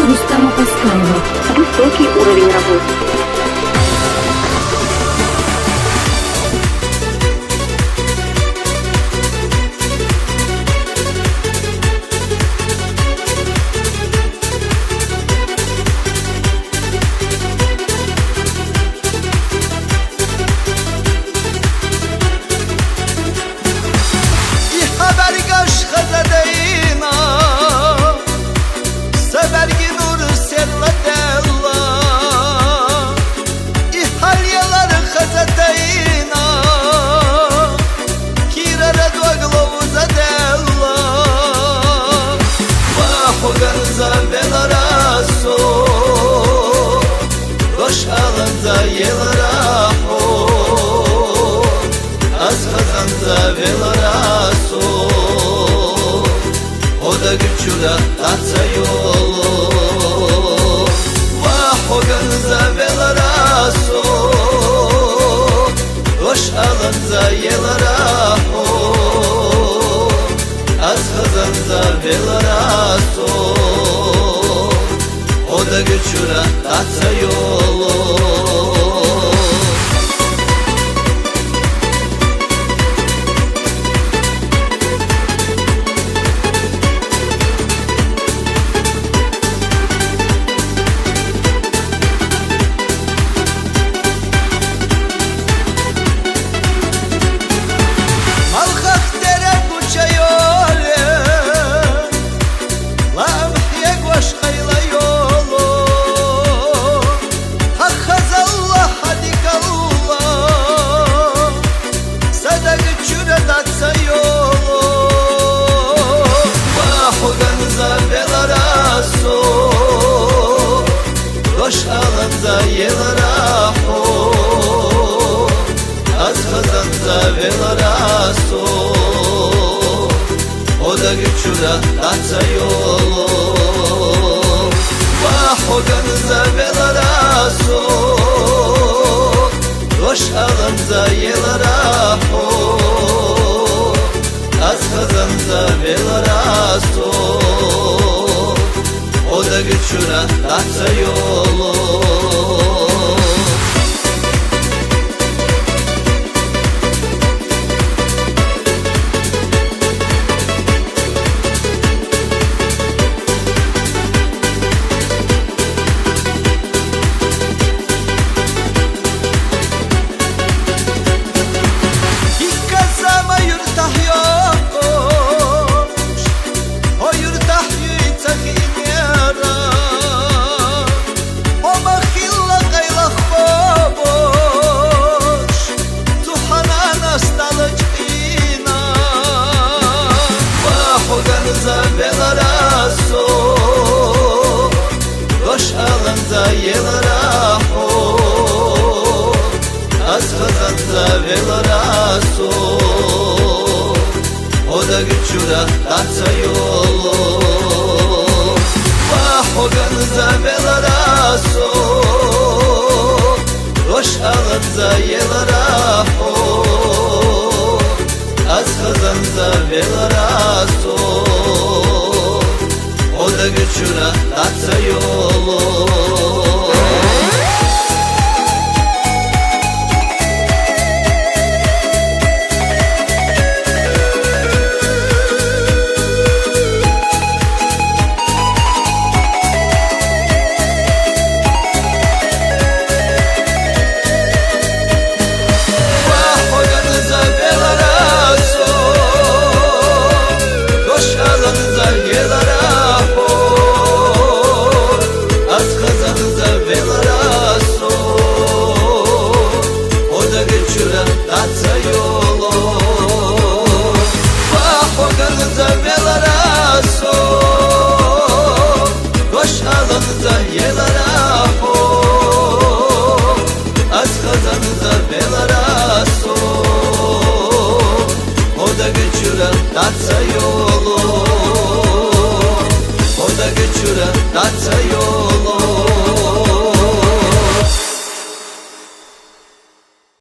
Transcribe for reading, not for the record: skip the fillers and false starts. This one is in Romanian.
Рустама Паскаева. Высокий уровень работы. Oda güçüra tatsa yolu Vahoganza velaraso Doş alanza yelara Az kazanza velaraso Oda güçüra tatsa yolu Doş alanza yelara Az kazanza velara Oda güçüra tatsa yolu Vahoganza velara Doş alanza yelara Az kazanza velara Oda güçüra tatsa yolu İkkazama yurtah yokmuş O yurtah yüytsak inyara O mahilla kaylak boboş Tuhana nastalık ina Vahoganza velaraso Doş alanza yelara Az kazanza velaraso Oda güçüra tatsa yolu Vahoganza velaraso Doş alanza yelara Az kazanza velaraso Oda güçüra tatsa yolu Tatsa yolu Vahoganza velaraso Doş alanza yelara Az kazanza velaraso Oda güçüra tatsa yolu Oda güçüra tatsa yolu